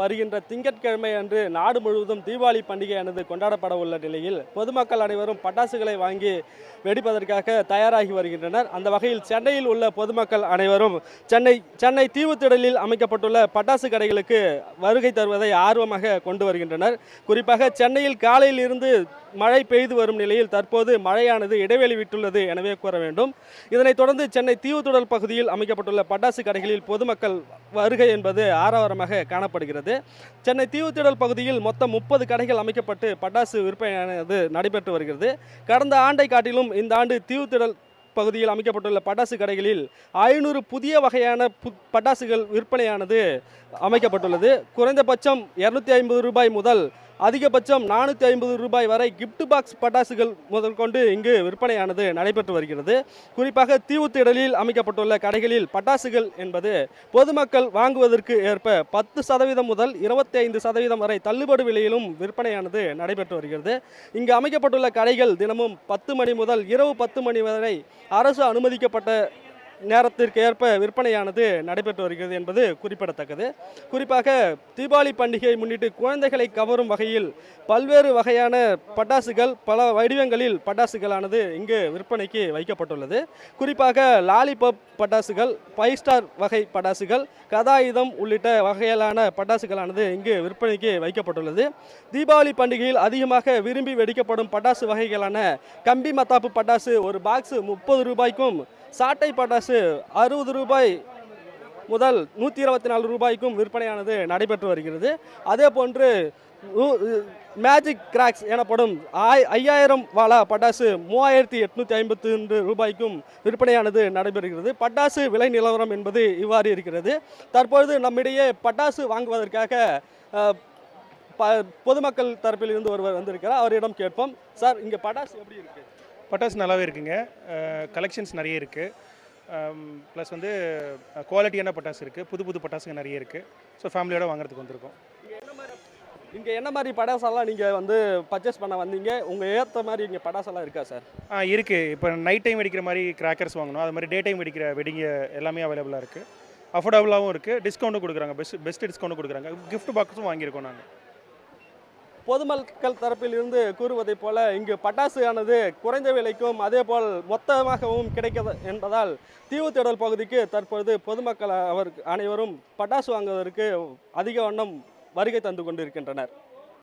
வருகின்ற திங்கட்கிழமை அன்று நாடு முழுவதும் தீபாவளி பண்டிகையானது கொண்டாடப்பட உள்ள நிலையில் பொதுமக்கள் அனைவரும் பட்டாசுகளை வாங்கி வெடிப்பதற்காக தயாராகி வருகின்றனர். அந்த வகையில் சென்னையில் உள்ள பொதுமக்கள் அனைவரும் சென்னை தீவுத்திடலில் அமைக்கப்பட்டுள்ள பட்டாசு கடைகளுக்கு வருகை தருவதை ஆர்வமாக கொண்டு வருகின்றனர். குறிப்பாக சென்னையில் காலையில் இருந்து மழை பெய்து வரும் நிலையில் தற்போது மழையானது இடைவெளி விட்டுள்ளது எனவே கூற வேண்டும். இதனைத் தொடர்ந்து சென்னை தீவுத்திடல் பகுதியில் அமைக்கப்பட்டுள்ள பட்டாசு கடைகளில் பொதுமக்கள் வருகை என்பது ஆரவாரமாக காணப்படுகிறது. சென்னை தீவுத்திடல் பகுதியில் மொத்தம் 30 கடைகள் அமைக்கப்பட்டு பட்டாசு விற்பனையானது நடைபெற்று வருகிறது. கடந்த ஆண்டை காட்டிலும் இந்த ஆண்டு தீவுத்திடல் பகுதியில் அமைக்கப்பட்டுள்ள பட்டாசு கடைகளில் 500 புதிய வகையான பட்டாசுகள் விற்பனையானது அமைக்கப்பட்டுள்ளது. குறைந்தபட்சம் 250 ரூபாய் முதல் அதிகபட்சம் 450 ரூபாய் வரை கிஃப்ட் பாக்ஸ் பட்டாசுகள் முதல் கொண்டு இங்கு விற்பனையானது நடைபெற்று வருகிறது. குறிப்பாக தீவுத்திடலில் அமைக்கப்பட்டுள்ள கடைகளில் பட்டாசுகள் என்பது பொதுமக்கள் வாங்குவதற்கு ஏற்ப 10% முதல் 25% வரை தள்ளுபடி விலையிலும் விற்பனையானது நடைபெற்று வருகிறது. இங்கு அமைக்கப்பட்டுள்ள கடைகள் தினமும் 10 மணி முதல் இரவு 10 மணி வரை அரசு அனுமதிக்கப்பட்ட நேரத்திற்கு ஏற்ப விற்பனையானது நடைபெற்று வருகிறது என்பது குறிப்பிடத்தக்கது. குறிப்பாக தீபாவளி பண்டிகையை முன்னிட்டு குழந்தைகளை கவரும் வகையில் பல்வேறு வகையான பட்டாசுகள் பல வடிவங்களில் பட்டாசுகளானது இங்கு விற்பனைக்கு வைக்கப்பட்டுள்ளது. குறிப்பாக லாலிபாப் பட்டாசுகள், 5 ஸ்டார் வகை பட்டாசுகள், கதாயுதம் உள்ளிட்ட வகையிலான பட்டாசுகளானது இங்கு விற்பனைக்கு வைக்கப்பட்டுள்ளது. தீபாவளி பண்டிகையில் அதிகமாக விரும்பி வெடிக்கப்படும் பட்டாசு வகைகளான கம்பி மத்தாப்பு பட்டாசு ஒரு பாக்ஸ் 30 ரூபாய்க்கும், சாட்டை பட்டாசு 60 ரூபாய் முதல் 124 ரூபாய்க்கும் விற்பனையானது நடைபெற்று வருகிறது. அதே போன்று மேஜிக் கிராக்ஸ் எனப்படும் 5000 வாலா பட்டாசு 3852 ரூபாய்க்கும் விற்பனையானது நடைபெறுகிறது. பட்டாசு விலை நிலவரம் என்பது இவ்வாறு இருக்கிறது. தற்பொழுது நம்மிடையே பட்டாசு வாங்குவதற்காக பொதுமக்கள் தரப்பில் இருந்து ஒருவர் வந்திருக்கிறார். அவரிடம் கேட்போம். சார், இங்கே பட்டாசு எப்படி இருக்குது? பட்டாசு நல்லாவே இருக்குங்க. கலெக்ஷன்ஸ் நிறைய இருக்குது. ப்ளஸ் வந்து குவாலிட்டியான பட்டாசு இருக்குது. புது புது பட்டாசுங்க நிறைய இருக்குது. ஸோ ஃபேமிலியோட வாங்குறதுக்கு வந்திருக்கோம். இங்கே என்ன மாதிரி பட்டாசெல்லாம் நீங்கள் வந்து பர்ச்சேஸ் பண்ண வந்தீங்க? உங்கள் ஏற்ற மாதிரி இங்கே பட்டாசெல்லாம் இருக்கா சார்? இருக்குது. இப்போ நைட் டைம் வெடிக்கிற மாதிரி கிராக்கர்ஸ் வாங்கணும். அது மாதிரி டே டைம் வெடிக்கிற வெடிங்க எல்லாமே அவைலபிளாக இருக்குது. அஃபோர்டபுளாகவும் இருக்குது. டிஸ்கவுண்ட்டும் கொடுக்குறாங்க. பெஸ்ட் டிஸ்கவுண்ட்டும் கொடுக்குறாங்க. கிஃப்ட் பாக்ஸும் வாங்கியிருக்கோம் நாங்கள். பொதுமக்கள் தரப்பில் இருந்து கூறுவதைப் போல இங்கு பட்டாசு ஆனது குறைந்த விலைக்கும் அதே போல் மொத்தமாகவும் கிடைக்கிறது என்பதால் தீவுத்திடல் பகுதிக்கு தற்பொழுது பொதுமக்கள் அனைவரும் பட்டாசு வாங்குவதற்கு அதிக வண்ணம் வருகை தந்து கொண்டிருக்கின்றனர்.